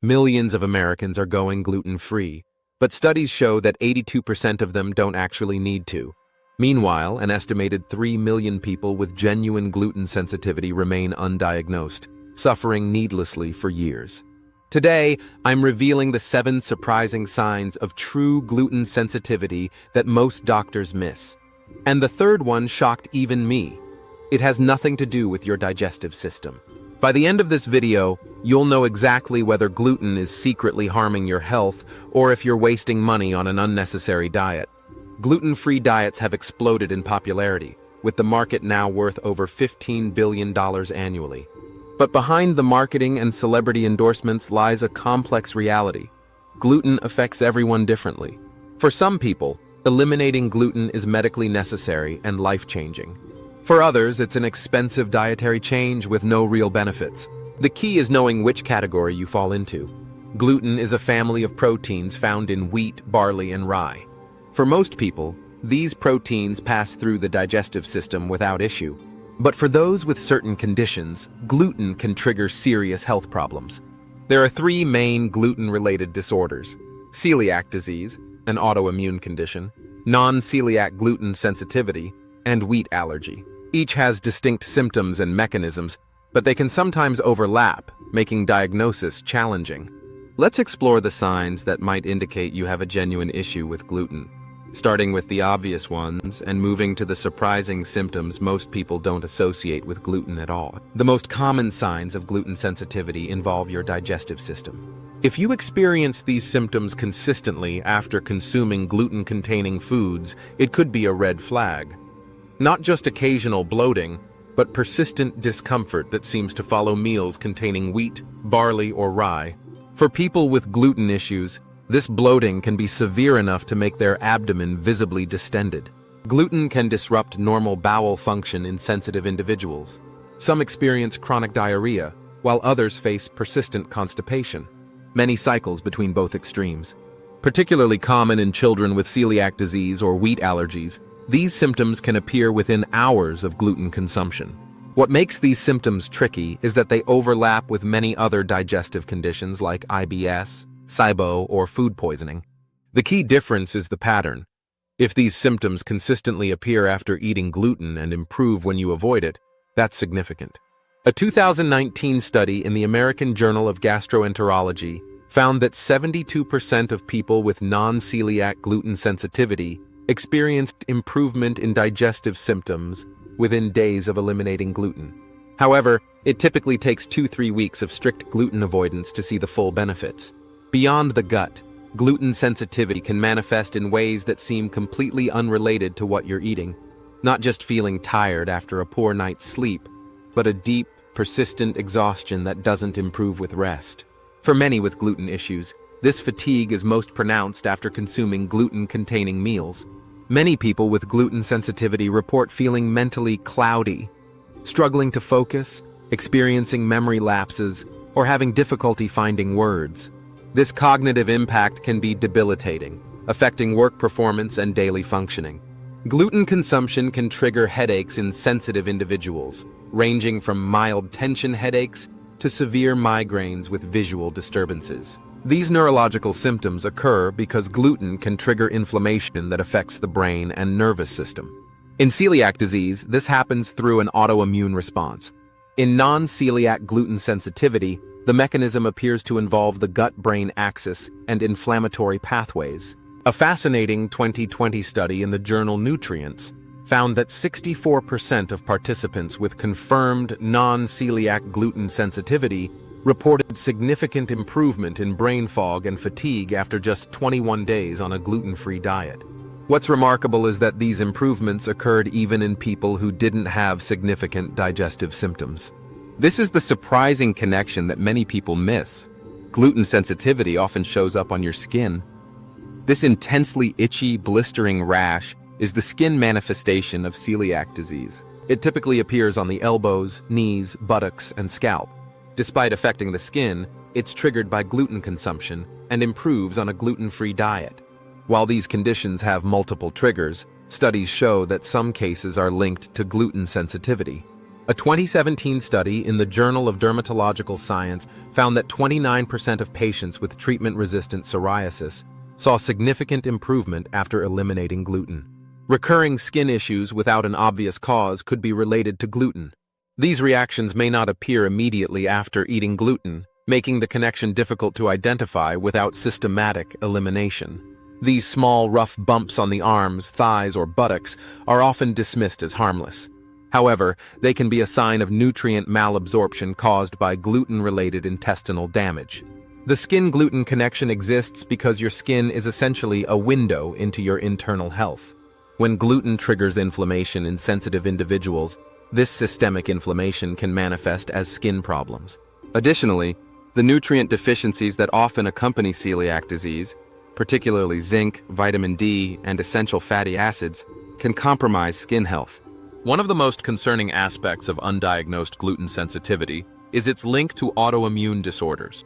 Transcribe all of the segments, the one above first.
Millions of Americans are going gluten-free, but studies show that 82% of them don't actually need to. Meanwhile, an estimated 3 million people with genuine gluten sensitivity remain undiagnosed, suffering needlessly for years. Today, I'm revealing the 7 surprising signs of true gluten sensitivity that most doctors miss. And the third one shocked even me. It has nothing to do with your digestive system. By the end of this video, you'll know exactly whether gluten is secretly harming your health or if you're wasting money on an unnecessary diet. Gluten-free diets have exploded in popularity, with the market now worth over $15 billion annually. But behind the marketing and celebrity endorsements lies a complex reality. Gluten affects everyone differently. For some people, eliminating gluten is medically necessary and life-changing. For others, it's an expensive dietary change with no real benefits. The key is knowing which category you fall into. Gluten is a family of proteins found in wheat, barley, and rye. For most people, these proteins pass through the digestive system without issue. But for those with certain conditions, gluten can trigger serious health problems. There are 3 main gluten-related disorders: celiac disease, an autoimmune condition, non-celiac gluten sensitivity, and wheat allergy. Each has distinct symptoms and mechanisms, but they can sometimes overlap, making diagnosis challenging. Let's explore the signs that might indicate you have a genuine issue with gluten, starting with the obvious ones and moving to the surprising symptoms most people don't associate with gluten at all. The most common signs of gluten sensitivity involve your digestive system. If you experience these symptoms consistently after consuming gluten-containing foods, it could be a red flag. Not just occasional bloating, but persistent discomfort that seems to follow meals containing wheat, barley, or rye. For people with gluten issues, this bloating can be severe enough to make their abdomen visibly distended. Gluten can disrupt normal bowel function in sensitive individuals. Some experience chronic diarrhea, while others face persistent constipation. Many cycles between both extremes. Particularly common in children with celiac disease or wheat allergies, these symptoms can appear within hours of gluten consumption. What makes these symptoms tricky is that they overlap with many other digestive conditions like IBS, SIBO, or food poisoning. The key difference is the pattern. If these symptoms consistently appear after eating gluten and improve when you avoid it, that's significant. A 2019 study in the American Journal of Gastroenterology found that 72% of people with non-celiac gluten sensitivity experienced improvement in digestive symptoms within days of eliminating gluten. However, it typically takes 2-3 weeks of strict gluten avoidance to see the full benefits. Beyond the gut, gluten sensitivity can manifest in ways that seem completely unrelated to what you're eating. Not just feeling tired after a poor night's sleep, but a deep, persistent exhaustion that doesn't improve with rest. For many with gluten issues, this fatigue is most pronounced after consuming gluten-containing meals. Many people with gluten sensitivity report feeling mentally cloudy, struggling to focus, experiencing memory lapses, or having difficulty finding words. This cognitive impact can be debilitating, affecting work performance and daily functioning. Gluten consumption can trigger headaches in sensitive individuals, ranging from mild tension headaches to severe migraines with visual disturbances. These neurological symptoms occur because gluten can trigger inflammation that affects the brain and nervous system. In celiac disease, this happens through an autoimmune response. In non-celiac gluten sensitivity, the mechanism appears to involve the gut-brain axis and inflammatory pathways. A fascinating 2020 study in the journal Nutrients found that 64% of participants with confirmed non-celiac gluten sensitivity reported significant improvement in brain fog and fatigue after just 21 days on a gluten-free diet. What's remarkable is that these improvements occurred even in people who didn't have significant digestive symptoms. This is the surprising connection that many people miss. Gluten sensitivity often shows up on your skin. This intensely itchy, blistering rash is the skin manifestation of celiac disease. It typically appears on the elbows, knees, buttocks, and scalp. Despite affecting the skin, it's triggered by gluten consumption and improves on a gluten-free diet. While these conditions have multiple triggers, studies show that some cases are linked to gluten sensitivity. A 2017 study in the Journal of Dermatological Science found that 29% of patients with treatment-resistant psoriasis saw significant improvement after eliminating gluten. Recurring skin issues without an obvious cause could be related to gluten. These reactions may not appear immediately after eating gluten, making the connection difficult to identify without systematic elimination. These small, rough bumps on the arms, thighs, or buttocks are often dismissed as harmless. However, they can be a sign of nutrient malabsorption caused by gluten-related intestinal damage. The skin-gluten connection exists because your skin is essentially a window into your internal health. When gluten triggers inflammation in sensitive individuals, this systemic inflammation can manifest as skin problems. Additionally, the nutrient deficiencies that often accompany celiac disease, particularly zinc, vitamin D, and essential fatty acids, can compromise skin health. One of the most concerning aspects of undiagnosed gluten sensitivity is its link to autoimmune disorders.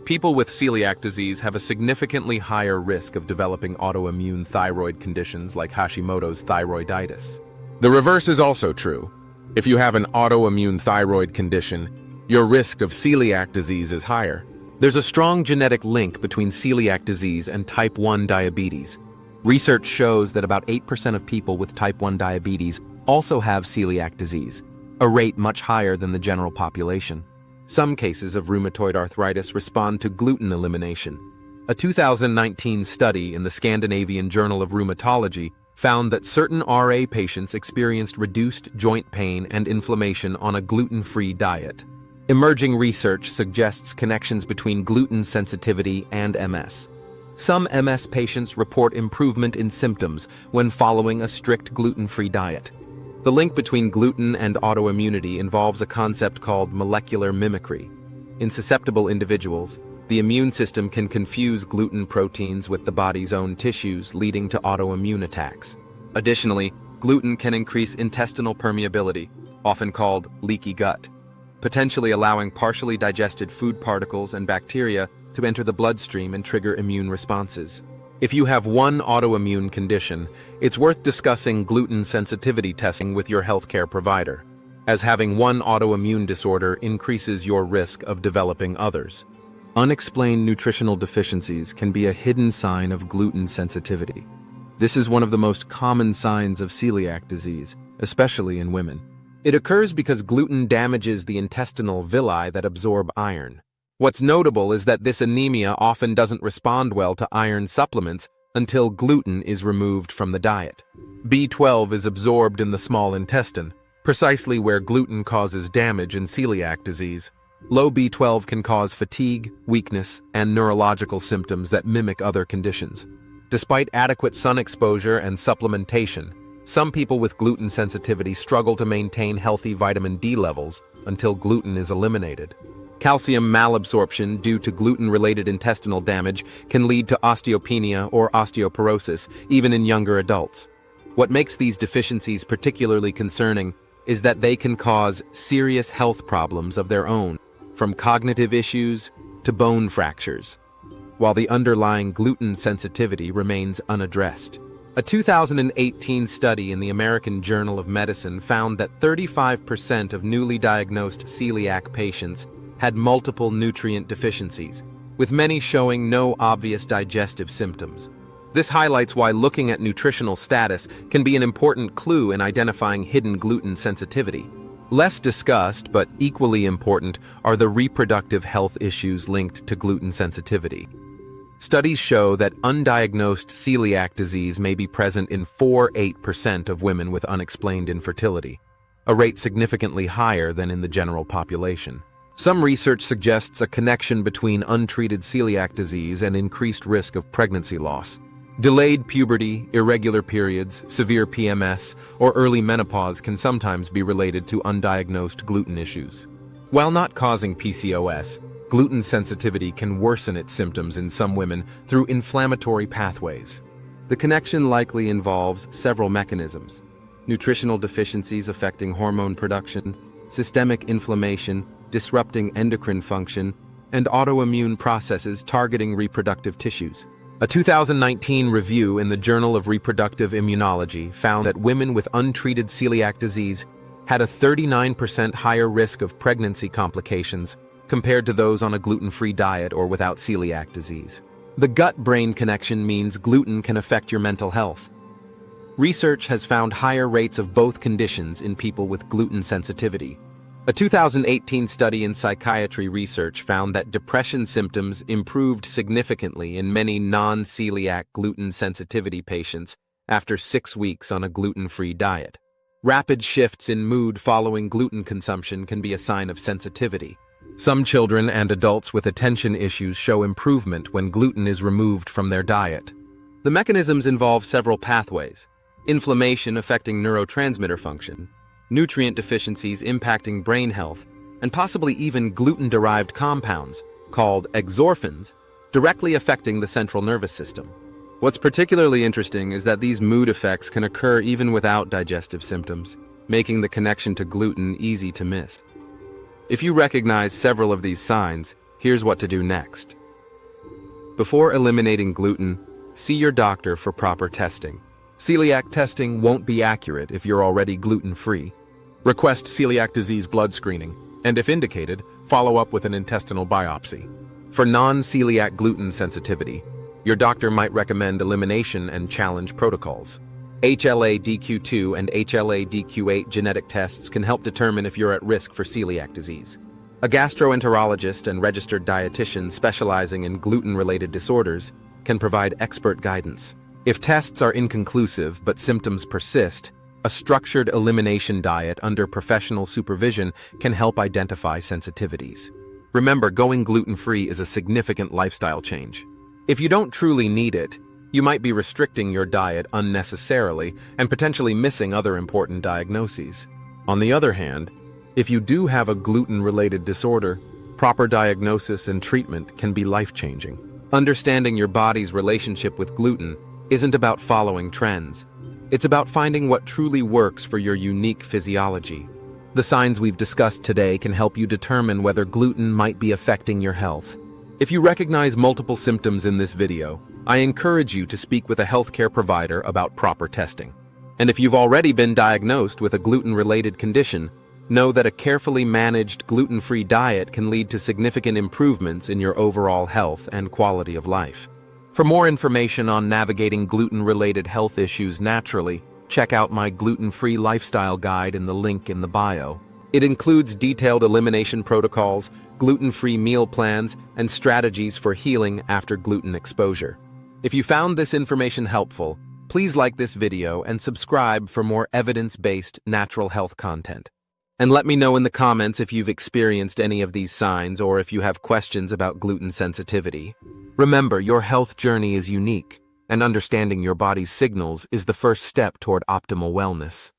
People with celiac disease have a significantly higher risk of developing autoimmune thyroid conditions like Hashimoto's thyroiditis. The reverse is also true. If you have an autoimmune thyroid condition, your risk of celiac disease is higher. There's a strong genetic link between celiac disease and type 1 diabetes. Research shows that about 8% of people with type 1 diabetes also have celiac disease, a rate much higher than the general population. Some cases of rheumatoid arthritis respond to gluten elimination. A 2019 study in the Scandinavian Journal of Rheumatology found that certain RA patients experienced reduced joint pain and inflammation on a gluten-free diet. Emerging research suggests connections between gluten sensitivity and MS. Some MS patients report improvement in symptoms when following a strict gluten-free diet. The link between gluten and autoimmunity involves a concept called molecular mimicry. In susceptible individuals, the immune system can confuse gluten proteins with the body's own tissues, leading to autoimmune attacks. Additionally, gluten can increase intestinal permeability, often called leaky gut, potentially allowing partially digested food particles and bacteria to enter the bloodstream and trigger immune responses. If you have one autoimmune condition, it's worth discussing gluten sensitivity testing with your healthcare provider, as having one autoimmune disorder increases your risk of developing others. Unexplained nutritional deficiencies can be a hidden sign of gluten sensitivity. This is one of the most common signs of celiac disease, especially in women. It occurs because gluten damages the intestinal villi that absorb iron. What's notable is that this anemia often doesn't respond well to iron supplements until gluten is removed from the diet. B12 is absorbed in the small intestine, precisely where gluten causes damage in celiac disease. Low B12 can cause fatigue, weakness, and neurological symptoms that mimic other conditions. Despite adequate sun exposure and supplementation, some people with gluten sensitivity struggle to maintain healthy vitamin D levels until gluten is eliminated. Calcium malabsorption due to gluten-related intestinal damage can lead to osteopenia or osteoporosis, even in younger adults. What makes these deficiencies particularly concerning is that they can cause serious health problems of their own, from cognitive issues to bone fractures, while the underlying gluten sensitivity remains unaddressed. A 2018 study in the American Journal of Medicine found that 35% of newly diagnosed celiac patients had multiple nutrient deficiencies, with many showing no obvious digestive symptoms. This highlights why looking at nutritional status can be an important clue in identifying hidden gluten sensitivity. Less discussed, but equally important, are the reproductive health issues linked to gluten sensitivity. Studies show that undiagnosed celiac disease may be present in 4–8% of women with unexplained infertility, a rate significantly higher than in the general population. Some research suggests a connection between untreated celiac disease and increased risk of pregnancy loss. Delayed puberty, irregular periods, severe PMS, or early menopause can sometimes be related to undiagnosed gluten issues. While not causing PCOS, gluten sensitivity can worsen its symptoms in some women through inflammatory pathways. The connection likely involves several mechanisms: nutritional deficiencies affecting hormone production, systemic inflammation, disrupting endocrine function, and autoimmune processes targeting reproductive tissues. A 2019 review in the Journal of Reproductive Immunology found that women with untreated celiac disease had a 39% higher risk of pregnancy complications compared to those on a gluten-free diet or without celiac disease. The gut-brain connection means gluten can affect your mental health. Research has found higher rates of both conditions in people with gluten sensitivity. A 2018 study in psychiatry research found that depression symptoms improved significantly in many non-celiac gluten sensitivity patients after 6 weeks on a gluten-free diet. Rapid shifts in mood following gluten consumption can be a sign of sensitivity. Some children and adults with attention issues show improvement when gluten is removed from their diet. The mechanisms involve several pathways: inflammation affecting neurotransmitter function, nutrient deficiencies impacting brain health, and possibly even gluten-derived compounds, called exorphins, directly affecting the central nervous system. What's particularly interesting is that these mood effects can occur even without digestive symptoms, making the connection to gluten easy to miss. If you recognize several of these signs, here's what to do next. Before eliminating gluten, see your doctor for proper testing. Celiac testing won't be accurate if you're already gluten-free. Request celiac disease blood screening, and if indicated, follow up with an intestinal biopsy. For non-celiac gluten sensitivity, your doctor might recommend elimination and challenge protocols. HLA-DQ2 and HLA-DQ8 genetic tests can help determine if you're at risk for celiac disease. A gastroenterologist and registered dietitian specializing in gluten-related disorders can provide expert guidance. If tests are inconclusive but symptoms persist, a structured elimination diet under professional supervision can help identify sensitivities. Remember, going gluten-free is a significant lifestyle change. If you don't truly need it, you might be restricting your diet unnecessarily and potentially missing other important diagnoses. On the other hand, if you do have a gluten-related disorder, proper diagnosis and treatment can be life-changing. Understanding your body's relationship with gluten isn't about following trends. It's about finding what truly works for your unique physiology. The signs we've discussed today can help you determine whether gluten might be affecting your health. If you recognize multiple symptoms in this video, I encourage you to speak with a healthcare provider about proper testing. And if you've already been diagnosed with a gluten-related condition, know that a carefully managed gluten-free diet can lead to significant improvements in your overall health and quality of life. For more information on navigating gluten-related health issues naturally, check out my gluten-free lifestyle guide in the link in the bio. It includes detailed elimination protocols, gluten-free meal plans, and strategies for healing after gluten exposure. If you found this information helpful, please like this video and subscribe for more evidence-based natural health content. And let me know in the comments if you've experienced any of these signs or if you have questions about gluten sensitivity. Remember, your health journey is unique, and understanding your body's signals is the first step toward optimal wellness.